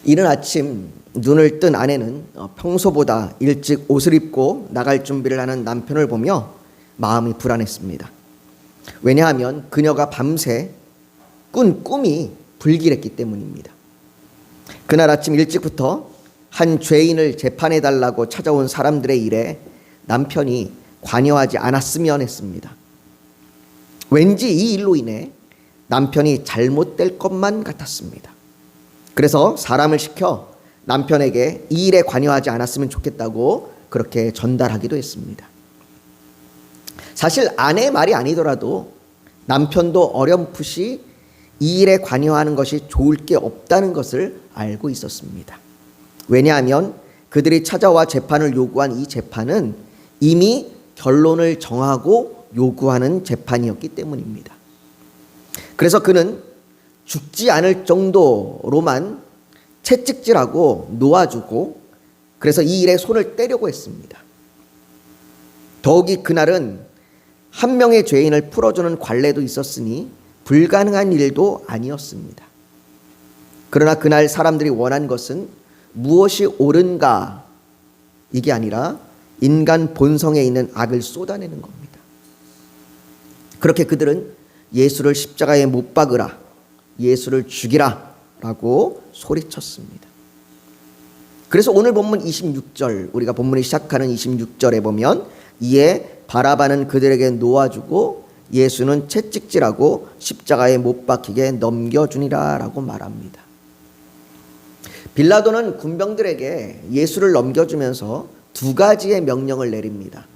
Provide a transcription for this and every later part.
이른 아침 눈을 뜬 아내는 평소보다 일찍 옷을 입고 나갈 준비를 하는 남편을 보며 마음이 불안했습니다. 왜냐하면 그녀가 밤새 꾼 꿈이 불길했기 때문입니다. 그날 아침 일찍부터 한 죄인을 재판해달라고 찾아온 사람들의 일에 남편이 관여하지 않았으면 했습니다. 왠지 이 일로 인해 남편이 잘못될 것만 같았습니다. 그래서 사람을 시켜 남편에게 이 일에 관여하지 않았으면 좋겠다고 그렇게 전달하기도 했습니다. 사실 아내의 말이 아니더라도 남편도 어렴풋이 이 일에 관여하는 것이 좋을 게 없다는 것을 알고 있었습니다. 왜냐하면 그들이 찾아와 재판을 요구한 이 재판은 이미 결론을 정하고 요구하는 재판이었기 때문입니다. 그래서 그는 죽지 않을 정도로만 채찍질하고 놓아주고 그래서 이 일에 손을 떼려고 했습니다. 더욱이 그날은 한 명의 죄인을 풀어주는 관례도 있었으니 불가능한 일도 아니었습니다. 그러나 그날 사람들이 원한 것은 무엇이 옳은가 이게 아니라 인간 본성에 있는 악을 쏟아내는 겁니다. 그렇게 그들은 예수를 십자가에 못 박으라, 예수를 죽이라 라고 소리쳤습니다. 그래서 오늘 본문 26절, 우리가 본문이 시작하는 26절에 보면 이에 바라바는 그들에게 놓아주고 예수는 채찍질하고 십자가에 못 박히게 넘겨주니라 라고 말합니다. 빌라도는 군병들에게 예수를 넘겨주면서 두 가지의 명령을 내립니다.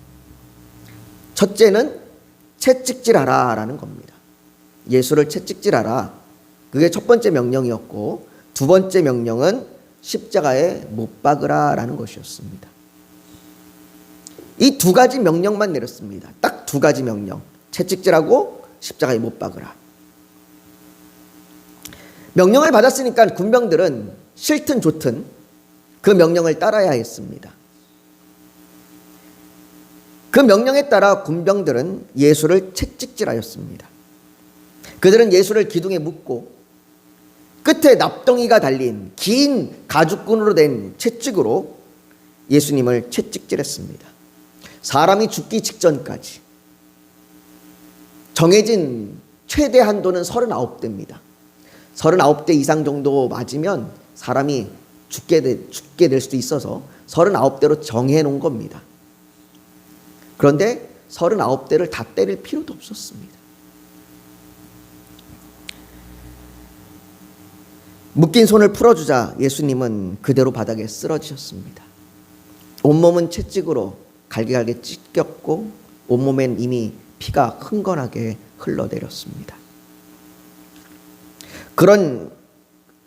첫째는 채찍질하라 라는 겁니다. 예수를 채찍질하라. 그게 첫 번째 명령이었고 두 번째 명령은 십자가에 못 박으라 라는 것이었습니다. 이 두 가지 명령만 내렸습니다. 딱 두 가지 명령. 채찍질하고 십자가에 못 박으라. 명령을 받았으니까 군병들은 싫든 좋든 그 명령을 따라야 했습니다. 그 명령에 따라 군병들은 예수를 채찍질하였습니다. 그들은 예수를 기둥에 묶고 끝에 납덩이가 달린 긴 가죽끈으로 된 채찍으로 예수님을 채찍질했습니다. 사람이 죽기 직전까지 정해진 최대 한도는 39대입니다. 39대 이상 정도 맞으면 사람이 죽게 될 수도 있어서 39대로 정해놓은 겁니다. 그런데 39대를 다 때릴 필요도 없었습니다. 묶인 손을 풀어주자 예수님은 그대로 바닥에 쓰러지셨습니다. 온몸은 채찍으로 갈기갈기 찢겼고 온몸엔 이미 피가 흥건하게 흘러내렸습니다. 그런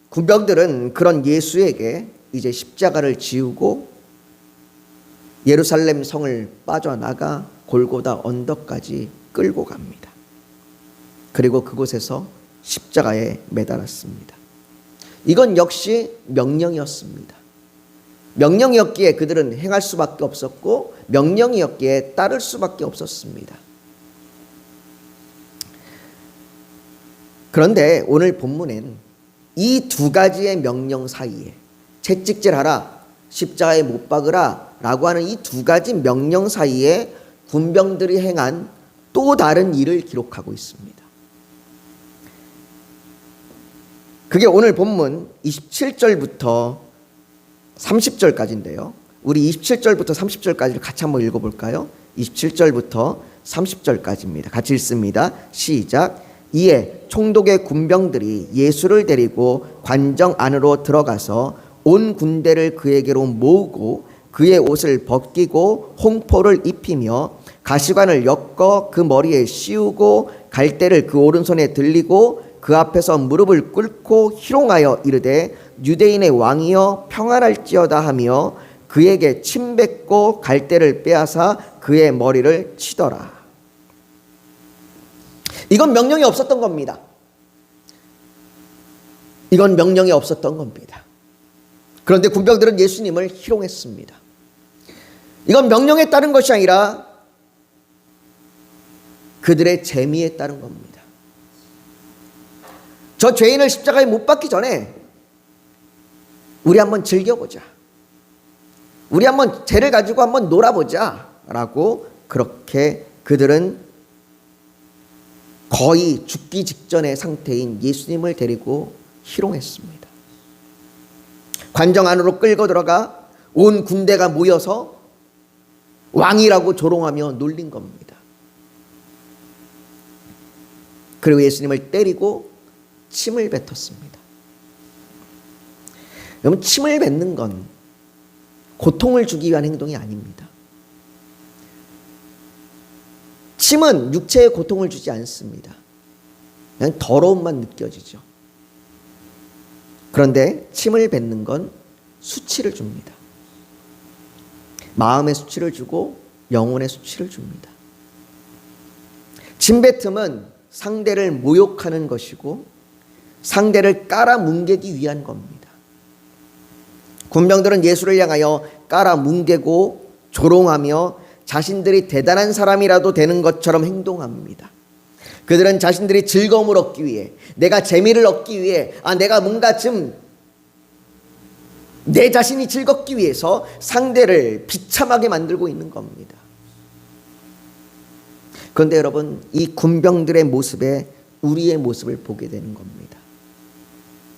군병들은 그런 예수에게 이제 십자가를 지우고 예루살렘 성을 빠져나가 골고다 언덕까지 끌고 갑니다. 그리고 그곳에서 십자가에 매달았습니다. 이건 역시 명령이었습니다. 명령이었기에 그들은 행할 수밖에 없었고 명령이었기에 따를 수밖에 없었습니다. 그런데 오늘 본문엔 이 두 가지의 명령 사이에 채찍질하라, 십자가에 못 박으라 라고 하는 이 두 가지 명령 사이에 군병들이 행한 또 다른 일을 기록하고 있습니다. 그게 오늘 본문 27절부터 30절까지인데요. 우리 27절부터 30절까지를 같이 한번 읽어볼까요? 27절부터 30절까지입니다. 같이 읽습니다. 시작. 이에 총독의 군병들이 예수를 데리고 관정 안으로 들어가서 온 군대를 그에게로 모으고 그의 옷을 벗기고 홍포를 입히며 가시관을 엮어 그 머리에 씌우고 갈대를 그 오른손에 들리고 그 앞에서 무릎을 꿇고 희롱하여 이르되 유대인의 왕이여 평안할지어다 하며 그에게 침 뱉고 갈대를 빼앗아 그의 머리를 치더라. 이건 명령이 없었던 겁니다. 이건 명령이 없었던 겁니다. 그런데 군병들은 예수님을 희롱했습니다. 이건 명령에 따른 것이 아니라 그들의 재미에 따른 겁니다. 저 죄인을 십자가에 못 박기 전에 우리 한번 즐겨보자. 우리 한번 쟤를 가지고 한번 놀아보자 라고 그렇게 그들은 거의 죽기 직전의 상태인 예수님을 데리고 희롱했습니다. 관정 안으로 끌고 들어가 온 군대가 모여서 왕이라고 조롱하며 놀린 겁니다. 그리고 예수님을 때리고 침을 뱉었습니다. 여러분, 침을 뱉는 건 고통을 주기 위한 행동이 아닙니다. 침은 육체에 고통을 주지 않습니다. 그냥 더러움만 느껴지죠. 그런데 침을 뱉는 건 수치를 줍니다. 마음의 수치를 주고 영혼의 수치를 줍니다. 침뱉음은 상대를 모욕하는 것이고 상대를 깔아뭉개기 위한 겁니다. 군병들은 예수를 향하여 깔아뭉개고 조롱하며 자신들이 대단한 사람이라도 되는 것처럼 행동합니다. 그들은 자신들이 즐거움을 얻기 위해, 내가 재미를 얻기 위해, 내가 뭔가 좀 내 자신이 즐겁기 위해서 상대를 비참하게 만들고 있는 겁니다. 그런데 여러분, 이 군병들의 모습에 우리의 모습을 보게 되는 겁니다.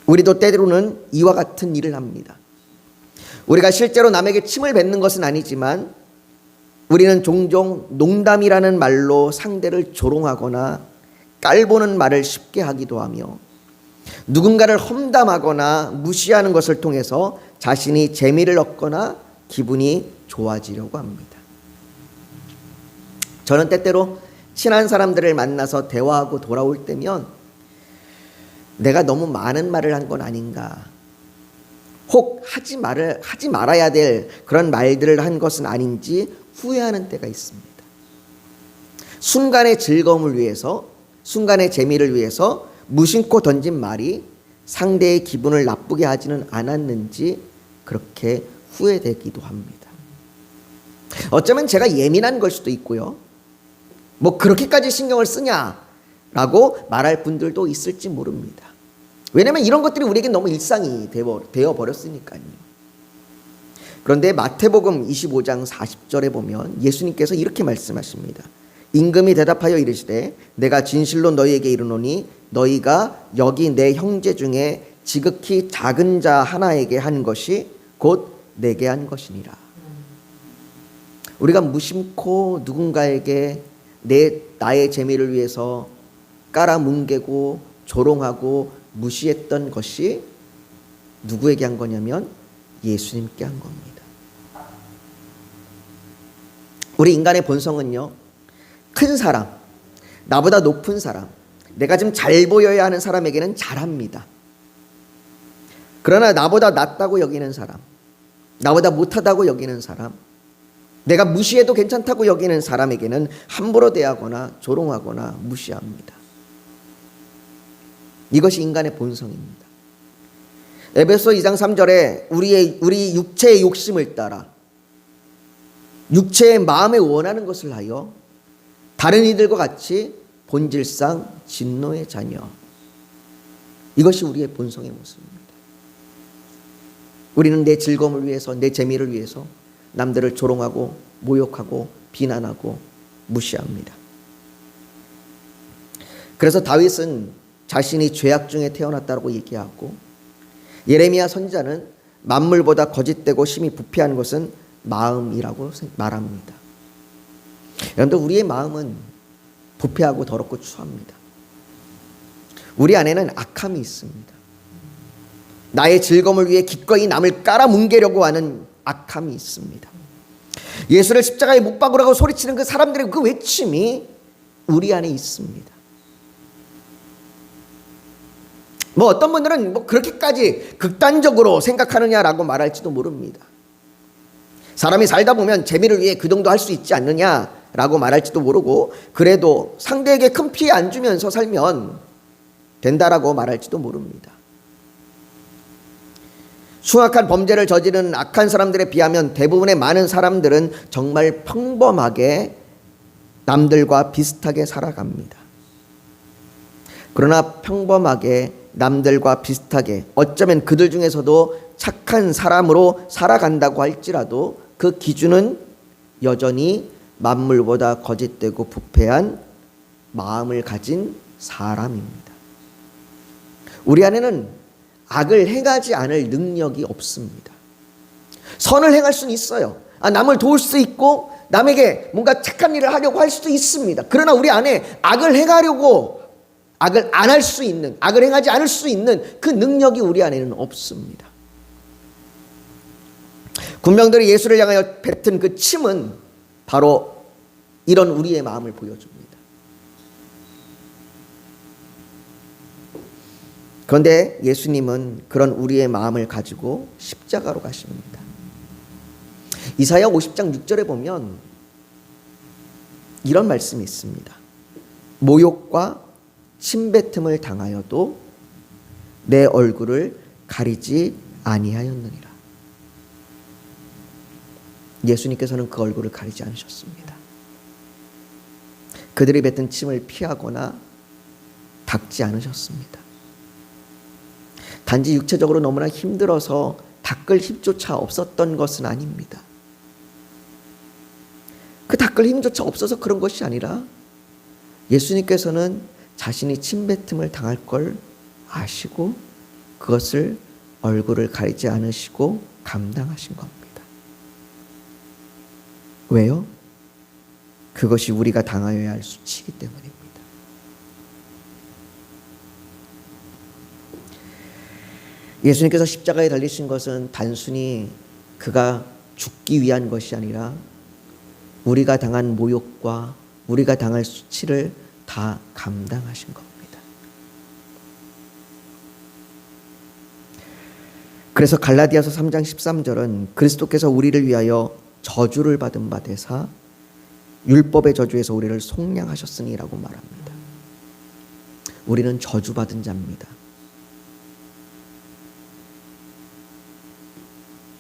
우리도 때로는 이와 같은 일을 합니다. 우리가 실제로 남에게 침을 뱉는 것은 아니지만 우리는 종종 농담이라는 말로 상대를 조롱하거나 깔보는 말을 쉽게 하기도 하며 누군가를 험담하거나 무시하는 것을 통해서 자신이 재미를 얻거나 기분이 좋아지려고 합니다. 저는 때때로 친한 사람들을 만나서 대화하고 돌아올 때면 내가 너무 많은 말을 한 건 아닌가, 혹 하지 말아야 될 그런 말들을 한 것은 아닌지 후회하는 때가 있습니다. 순간의 즐거움을 위해서, 순간의 재미를 위해서 무심코 던진 말이 상대의 기분을 나쁘게 하지는 않았는지 그렇게 후회되기도 합니다. 어쩌면 제가 예민한 걸 수도 있고요. 뭐 그렇게까지 신경을 쓰냐라고 말할 분들도 있을지 모릅니다. 왜냐하면 이런 것들이 우리에게 너무 일상이 되어버렸으니까요. 그런데 마태복음 25장 40절에 보면 예수님께서 이렇게 말씀하십니다. 임금이 대답하여 이르시되 내가 진실로 너희에게 이르노니 너희가 여기 내 형제 중에 지극히 작은 자 하나에게 한 것이 곧 내게 한 것이니라. 우리가 무심코 누군가에게 나의 재미를 위해서 깔아뭉개고 조롱하고 무시했던 것이 누구에게 한 거냐면 예수님께 한 겁니다. 우리 인간의 본성은요, 큰 사람, 나보다 높은 사람, 내가 좀 잘 보여야 하는 사람에게는 잘합니다. 그러나 나보다 낫다고 여기는 사람, 나보다 못하다고 여기는 사람, 내가 무시해도 괜찮다고 여기는 사람에게는 함부로 대하거나 조롱하거나 무시합니다. 이것이 인간의 본성입니다. 에베소 2장 3절에 우리 육체의 욕심을 따라 육체의 마음에 원하는 것을 하여 다른 이들과 같이 본질상 진노의 자녀, 이것이 우리의 본성의 모습입니다. 우리는 내 즐거움을 위해서, 내 재미를 위해서 남들을 조롱하고 모욕하고 비난하고 무시합니다. 그래서 다윗은 자신이 죄악 중에 태어났다고 얘기하고, 예레미야 선지자는 만물보다 거짓되고 심히 부패한 것은 마음이라고 말합니다. 여러분들, 우리의 마음은 부패하고 더럽고 추합니다. 우리 안에는 악함이 있습니다. 나의 즐거움을 위해 기꺼이 남을 깔아뭉개려고 하는 악함이 있습니다. 예수를 십자가에 못 박으라고 소리치는 그 사람들의 그 외침이 우리 안에 있습니다. 뭐 어떤 분들은 뭐 그렇게까지 극단적으로 생각하느냐라고 말할지도 모릅니다. 사람이 살다 보면 재미를 위해 그 정도 할 수 있지 않느냐라고 말할지도 모르고, 그래도 상대에게 큰 피해 안 주면서 살면 된다라고 말할지도 모릅니다. 흉악한 범죄를 저지르는 악한 사람들에 비하면 대부분의 많은 사람들은 정말 평범하게 남들과 비슷하게 살아갑니다. 그러나 평범하게 남들과 비슷하게 어쩌면 그들 중에서도 착한 사람으로 살아간다고 할지라도 그 기준은 여전히 만물보다 거짓되고 부패한 마음을 가진 사람입니다. 우리 안에는 악을 행하지 않을 능력이 없습니다. 선을 행할 수는 있어요. 남을 도울 수 있고 남에게 뭔가 착한 일을 하려고 할 수도 있습니다. 그러나 우리 안에 악을 행하려고 악을 안 할 수 있는, 악을 행하지 않을 수 있는 그 능력이 우리 안에는 없습니다. 군병들이 예수를 향하여 뱉은 그 침은 바로 이런 우리의 마음을 보여줍니다. 그런데 예수님은 그런 우리의 마음을 가지고 십자가로 가십니다. 이사야 50장 6절에 보면 이런 말씀이 있습니다. 모욕과 침뱉음을 당하여도 내 얼굴을 가리지 아니하였느니라. 예수님께서는 그 얼굴을 가리지 않으셨습니다. 그들이 뱉은 침을 피하거나 닦지 않으셨습니다. 단지 육체적으로 너무나 힘들어서 닦을 힘조차 없었던 것은 아닙니다. 그 닦을 힘조차 없어서 그런 것이 아니라 예수님께서는 자신이 침뱉음을 당할 걸 아시고 그것을 얼굴을 가리지 않으시고 감당하신 겁니다. 왜요? 그것이 우리가 당하여야 할 수치이기 때문입니다. 예수님께서 십자가에 달리신 것은 단순히 그가 죽기 위한 것이 아니라 우리가 당한 모욕과 우리가 당할 수치를 다 감당하신 겁니다. 그래서 갈라디아서 3장 13절은 그리스도께서 우리를 위하여 저주를 받은 바 되사 율법의 저주에서 우리를 속량하셨으니 라고 말합니다. 우리는 저주받은 자입니다.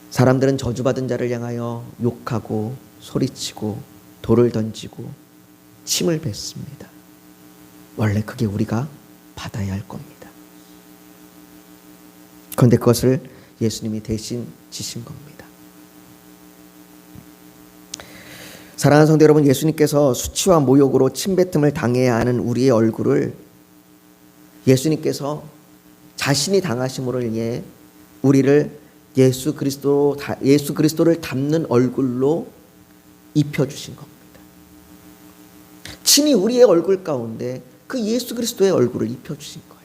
사람들은 저주받은 자를 향하여 욕하고 소리치고 돌을 던지고 침을 뱉습니다. 원래 그게 우리가 받아야 할 겁니다. 그런데 그것을 예수님이 대신 지신 겁니다. 사랑하는 성도 여러분, 예수님께서 수치와 모욕으로 침뱉음을 당해야 하는 우리의 얼굴을 예수님께서 자신이 당하심으로 인해 우리를 예수 그리스도를 닮는 얼굴로 입혀주신 겁니다. 친히 우리의 얼굴 가운데 그 예수 그리스도의 얼굴을 입혀주신 거예요.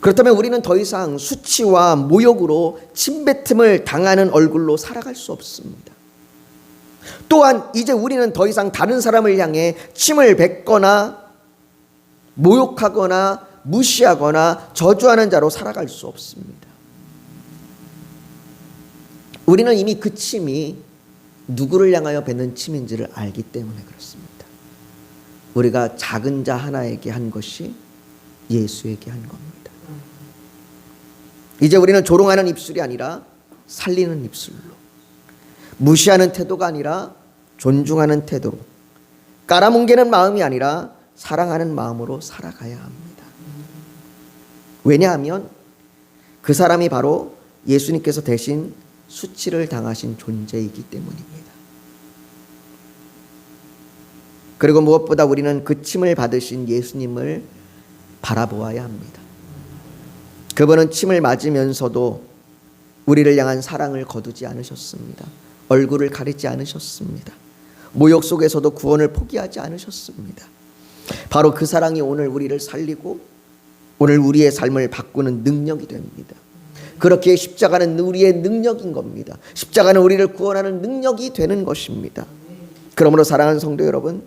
그렇다면 우리는 더 이상 수치와 모욕으로 침뱉음을 당하는 얼굴로 살아갈 수 없습니다. 또한 이제 우리는 더 이상 다른 사람을 향해 침을 뱉거나 모욕하거나 무시하거나 저주하는 자로 살아갈 수 없습니다. 우리는 이미 그 침이 누구를 향하여 뱉는 침인지를 알기 때문에 그렇습니다. 우리가 작은 자 하나에게 한 것이 예수에게 한 겁니다. 이제 우리는 조롱하는 입술이 아니라 살리는 입술로, 무시하는 태도가 아니라 존중하는 태도로, 깔아뭉개는 마음이 아니라 사랑하는 마음으로 살아가야 합니다. 왜냐하면 그 사람이 바로 예수님께서 대신 수치를 당하신 존재이기 때문입니다. 그리고 무엇보다 우리는 그 침을 받으신 예수님을 바라보아야 합니다. 그분은 침을 맞으면서도 우리를 향한 사랑을 거두지 않으셨습니다. 얼굴을 가리지 않으셨습니다. 모욕 속에서도 구원을 포기하지 않으셨습니다. 바로 그 사랑이 오늘 우리를 살리고 오늘 우리의 삶을 바꾸는 능력이 됩니다. 그렇게 십자가는 우리의 능력인 겁니다. 십자가는 우리를 구원하는 능력이 되는 것입니다. 그러므로 사랑하는 성도 여러분,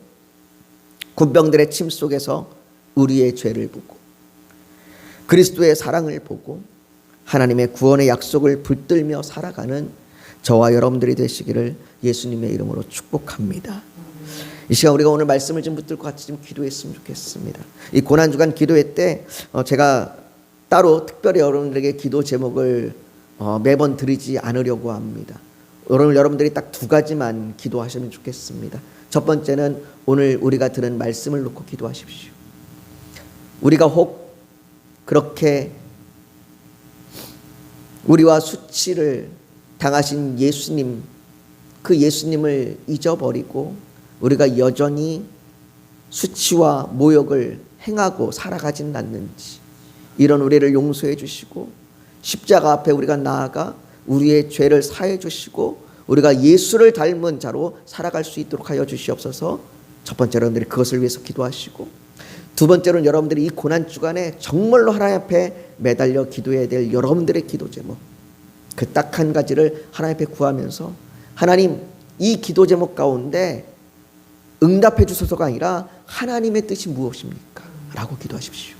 군병들의 침 속에서 우리의 죄를 보고 그리스도의 사랑을 보고 하나님의 구원의 약속을 붙들며 살아가는 저와 여러분들이 되시기를 예수님의 이름으로 축복합니다. 이 시간 우리가 오늘 말씀을 좀 붙들고 같이 좀 기도했으면 좋겠습니다. 이 고난주간 기도회 때 제가 따로 특별히 여러분들에게 기도 제목을 매번 드리지 않으려고 합니다. 오늘 여러분들이 딱 두 가지만 기도하시면 좋겠습니다. 첫 번째는 오늘 우리가 들은 말씀을 놓고 기도하십시오. 우리가 혹 그렇게 우리와 수치를 당하신 예수님, 그 예수님을 잊어버리고 우리가 여전히 수치와 모욕을 행하고 살아가진 않는지, 이런 우리를 용서해 주시고 십자가 앞에 우리가 나아가 우리의 죄를 사해 주시고 우리가 예수를 닮은 자로 살아갈 수 있도록 하여 주시옵소서. 첫 번째로 여러분들이 그것을 위해서 기도하시고, 두 번째로는 여러분들이 이 고난 주간에 정말로 하나님 앞에 매달려 기도해야 될 여러분들의 기도 제목, 그 딱 한 가지를 하나님 앞에 구하면서, 하나님, 이 기도 제목 가운데 응답해 주소서가 아니라 하나님의 뜻이 무엇입니까? 라고 기도하십시오.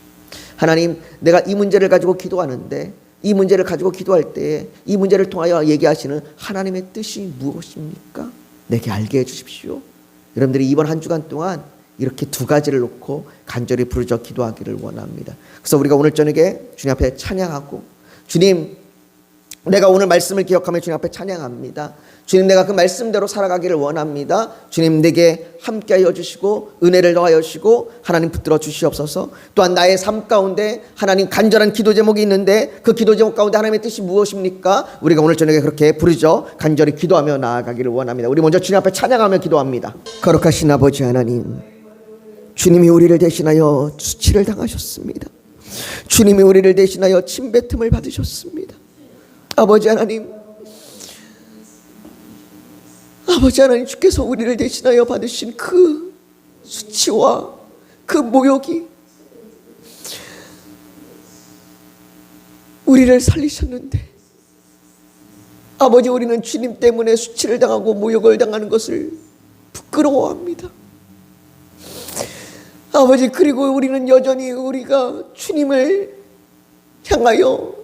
하나님, 내가 이 문제를 가지고 기도하는데, 이 문제를 가지고 기도할 때에 이 문제를 통하여 얘기하시는 하나님의 뜻이 무엇입니까? 내게 알게 해 주십시오. 여러분들이 이번 한 주간 동안 이렇게 두 가지를 놓고 간절히 부르짖어 기도하기를 원합니다. 그래서 우리가 오늘 저녁에 주님 앞에 찬양하고, 주님, 내가 오늘 말씀을 기억하며 주님 앞에 찬양합니다. 주님, 내가 그 말씀대로 살아가기를 원합니다. 주님, 내게 함께하여 주시고 은혜를 더하여 주시고 하나님 붙들어 주시옵소서. 또한 나의 삶 가운데 하나님 간절한 기도 제목이 있는데, 그 기도 제목 가운데 하나님의 뜻이 무엇입니까? 우리가 오늘 저녁에 그렇게 부르짖어 간절히 기도하며 나아가기를 원합니다. 우리 먼저 주님 앞에 찬양하며 기도합니다. 거룩하신 아버지 하나님, 주님이 우리를 대신하여 수치를 당하셨습니다. 주님이 우리를 대신하여 침뱉음을 받으셨습니다. 아버지 하나님, 아버지 하나님, 주께서 우리를 대신하여 받으신 그 수치와 그 모욕이 우리를 살리셨는데, 아버지, 우리는 주님 때문에 수치를 당하고 모욕을 당하는 것을 부끄러워합니다. 아버지, 그리고 우리는 여전히 우리가 주님을 향하여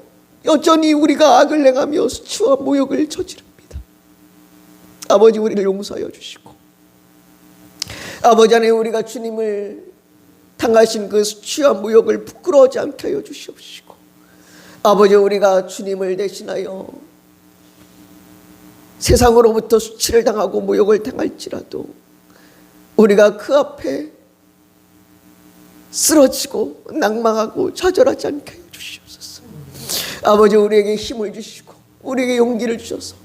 여전히 우리가 악을 행하며 수치와 모욕을 저지릅니다. 아버지, 우리를 용서하여 주시고, 아버지 안에 우리가 주님을 당하신 그 수치와 모욕을 부끄러워하지 않게 하여 주시옵시고, 아버지, 우리가 주님을 대신하여 세상으로부터 수치를 당하고 모욕을 당할지라도 우리가 그 앞에 쓰러지고 낭망하고 좌절하지 않게 하여 주시옵소서. 아버지, 우리에게 힘을 주시고 우리에게 용기를 주셔서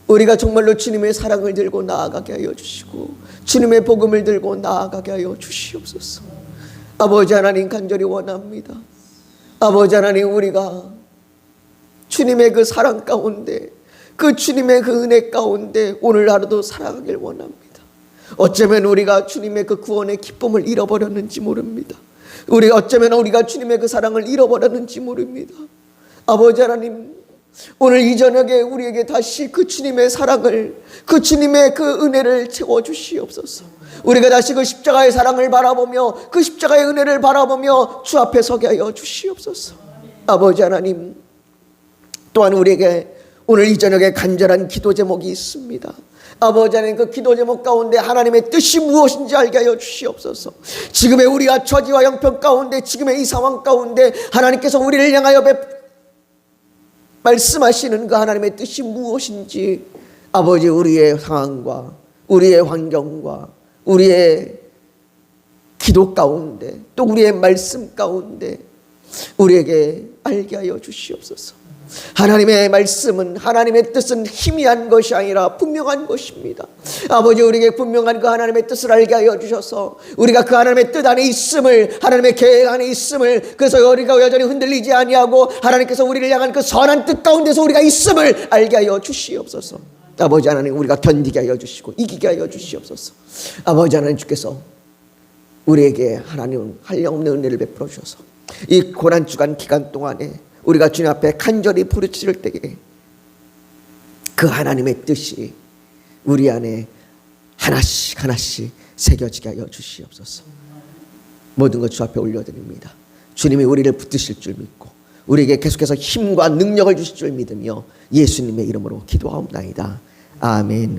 우리가 정말로 주님의 사랑을 들고 나아가게 하여 주시고 주님의 복음을 들고 나아가게 하여 주시옵소서. 아버지 하나님, 간절히 원합니다. 아버지 하나님, 우리가 주님의 그 사랑 가운데, 그 주님의 그 은혜 가운데 오늘 하루도 살아가길 원합니다. 어쩌면 우리가 주님의 그 구원의 기쁨을 잃어버렸는지 모릅니다. 어쩌면 우리가 주님의 그 사랑을 잃어버렸는지 모릅니다. 아버지 하나님, 오늘 이 저녁에 우리에게 다시 그 주님의 사랑을, 그 주님의 그 은혜를 채워주시옵소서. 우리가 다시 그 십자가의 사랑을 바라보며 그 십자가의 은혜를 바라보며 주 앞에 서게 하여 주시옵소서. 아버지 하나님, 또한 우리에게 오늘 이 저녁에 간절한 기도 제목이 있습니다. 아버지 하나님, 그 기도 제목 가운데 하나님의 뜻이 무엇인지 알게 하여 주시옵소서. 지금의 우리가 처지와 형편 가운데, 지금의 이 상황 가운데 하나님께서 우리를 향하여 말씀하시는 그 하나님의 뜻이 무엇인지, 아버지, 우리의 상황과 우리의 환경과 우리의 기도 가운데, 또 우리의 말씀 가운데 우리에게 알게 하여 주시옵소서. 하나님의 말씀은, 하나님의 뜻은 희미한 것이 아니라 분명한 것입니다. 아버지, 우리에게 분명한 그 하나님의 뜻을 알게 하여 주셔서 우리가 그 하나님의 뜻 안에 있음을, 하나님의 계획 안에 있음을, 그래서 우리가 여전히 흔들리지 아니하고 하나님께서 우리를 향한 그 선한 뜻 가운데서 우리가 있음을 알게 하여 주시옵소서. 아버지 하나님, 우리가 견디게 하여 주시고 이기게 하여 주시옵소서. 아버지 하나님, 주께서 우리에게 하나님 한량없는 은혜를 베풀어 주셔서 이 고난주간 기간 동안에 우리가 주님 앞에 간절히 부르짖을 때에 그 하나님의 뜻이 우리 안에 하나씩 하나씩 새겨지게 하여 주시옵소서. 모든 것 주 앞에 올려드립니다. 주님이 우리를 붙드실 줄 믿고 우리에게 계속해서 힘과 능력을 주실 줄 믿으며 예수님의 이름으로 기도하옵나이다. 아멘.